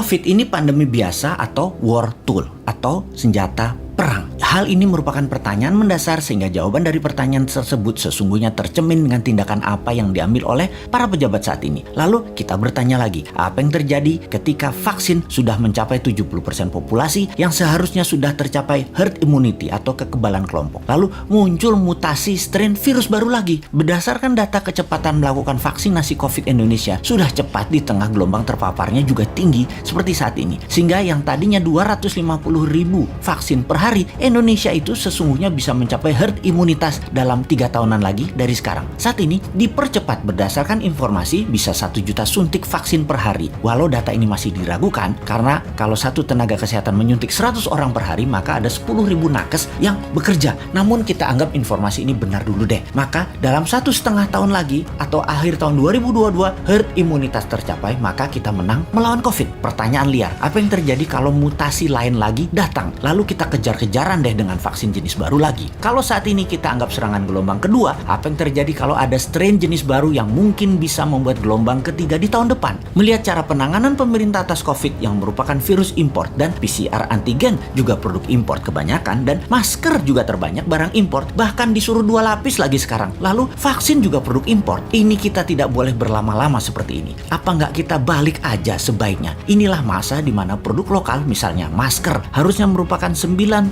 COVID ini pandemi biasa atau war tool atau senjata perang? Hal ini merupakan pertanyaan mendasar sehingga jawaban dari pertanyaan tersebut sesungguhnya tercermin dengan tindakan apa yang diambil oleh para pejabat saat ini. Lalu kita bertanya lagi, apa yang terjadi ketika vaksin sudah mencapai 70% populasi yang seharusnya sudah tercapai herd immunity atau kekebalan kelompok. Lalu muncul mutasi strain virus baru lagi. Berdasarkan data kecepatan melakukan vaksinasi COVID Indonesia sudah cepat di tengah gelombang terpaparnya juga tinggi seperti saat ini. Sehingga yang tadinya 250.000 vaksin per hari, Indonesia itu sesungguhnya bisa mencapai herd imunitas dalam 3 tahunan lagi dari sekarang. Saat ini dipercepat berdasarkan informasi bisa 1 juta suntik vaksin per hari. Walau data ini masih diragukan karena kalau satu tenaga kesehatan menyuntik 100 orang per hari maka ada 10.000 nakes yang bekerja. Namun kita anggap informasi ini benar dulu deh. Maka dalam 1,5 tahun lagi atau akhir tahun 2022 herd imunitas tercapai maka kita menang melawan COVID. Pertanyaan liar, apa yang terjadi kalau mutasi lain lagi datang? Lalu kita kejar-kejaran deh dengan vaksin jenis baru lagi. Kalau saat ini kita anggap serangan gelombang kedua, apa yang terjadi kalau ada strain jenis baru yang mungkin bisa membuat gelombang ketiga di tahun depan? Melihat cara penanganan pemerintah atas COVID yang merupakan virus import dan PCR antigen juga produk import kebanyakan dan masker juga terbanyak barang import, bahkan disuruh 2 lapis lagi sekarang. Lalu vaksin juga produk import. Ini kita tidak boleh berlama-lama seperti ini. Apa nggak kita balik aja sebaiknya? Inilah masa di mana produk lokal, misalnya masker, harusnya merupakan 90%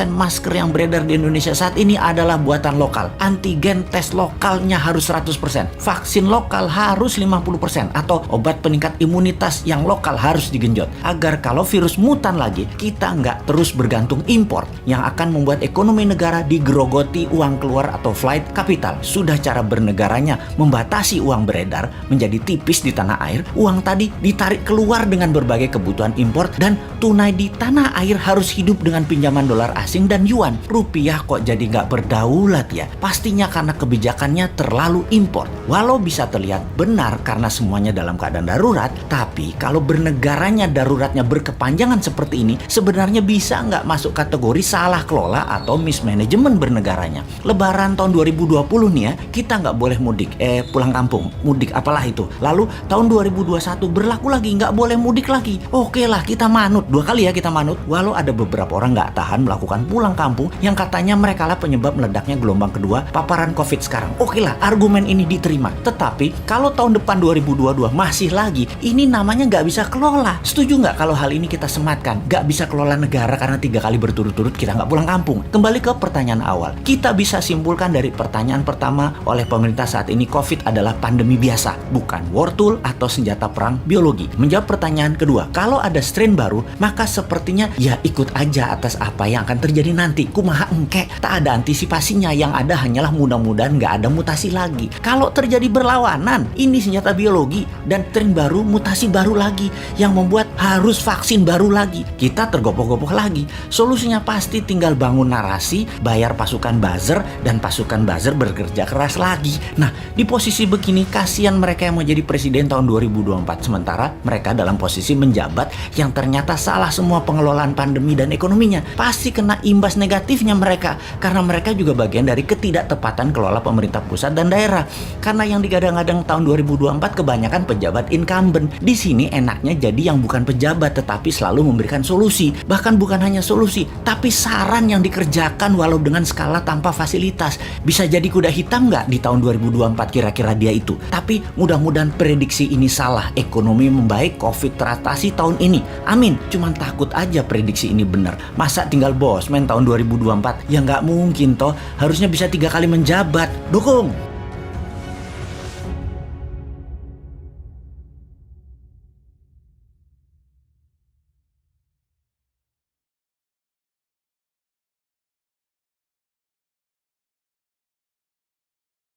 masker yang beredar di Indonesia saat ini adalah buatan lokal. Antigen tes lokalnya harus 100%. Vaksin lokal harus 50%. Atau obat peningkat imunitas yang lokal harus digenjot. Agar kalau virus mutan lagi, kita nggak terus bergantung impor yang akan membuat ekonomi negara digerogoti uang keluar atau flight capital. Sudah cara bernegaranya membatasi uang beredar menjadi tipis di tanah air, uang tadi ditarik keluar dengan berbagai kebutuhan impor dan tunai di tanah air harus hidup dengan pinjaman dolar asing dan yuan. Rupiah kok jadi nggak berdaulat ya? Pastinya karena kebijakannya terlalu impor. Walau bisa terlihat benar karena semuanya dalam keadaan darurat, tapi kalau bernegaranya daruratnya berkepanjangan seperti ini, sebenarnya bisa nggak masuk kategori salah kelola atau mismanagement bernegaranya. Lebaran tahun 2020 nih ya, kita nggak boleh mudik, pulang kampung, mudik apalah itu. Lalu tahun 2021 berlaku lagi, nggak boleh mudik lagi. Oke lah, kita manut, 2 kali ya kita manut. Walau ada beberapa orang nggak tahan melakukan pulang kampung yang katanya mereka lah penyebab meledaknya gelombang kedua paparan COVID sekarang. Oke lah, argumen ini diterima. Tetapi kalau tahun depan 2022 masih lagi, ini namanya nggak bisa kelola. Setuju nggak kalau hal ini kita sematkan? Nggak bisa kelola negara karena 3 kali berturut-turut kita nggak pulang kampung. Kembali ke pertanyaan awal. Kita bisa simpulkan dari pertanyaan pertama oleh pemerintah saat ini, COVID adalah pandemi biasa, bukan war tool atau senjata perang biologi. Menjawab pertanyaan kedua, kalau ada strain baru, maka sepertinya ya ikut aja atas apa yang akan terjadi nanti. Kumaha engke, tak ada antisipasinya, yang ada hanyalah mudah-mudahan nggak ada mutasi lagi. Kalau terjadi berlawanan, ini senjata biologi dan strain baru, mutasi baru lagi yang membuat harus vaksin baru lagi. Kita tergopoh-gopoh lagi. Solusinya pasti tinggal bangun narasi, bayar pasukan buzzer, dan pasukan buzzer bekerja keras lagi. Nah, di posisi begini kasihan mereka yang mau jadi presiden tahun 2024, sementara mereka dalam posisi menjabat yang ternyata salah semua pengelolaan pandemi dan ekonominya. Pasti kena imbas negatifnya mereka karena mereka juga bagian dari ketidaktepatan kelola pemerintah pusat dan daerah. Karena yang digadang-gadang tahun 2024 kebanyakan pejabat incumbent. Di sini enaknya jadi yang bukan pejabat tetapi selalu memberikan solusi. Bahkan bukan hanya solusi, tapi saran yang dikerjakan walau dengan skala tanpa fasilitas. Bisa jadi kuda hitam nggak di tahun 2024 kira-kira dia itu. Tapi mudah-mudahan prediksi ini salah. Ekonomi membaik, COVID teratasi tahun ini. Amin. Cuman takut aja prediksi ini benar. Masa tinggal bosman tahun 2024? Ya nggak mungkin toh. Harusnya bisa 3 kali menjabat. Dukung!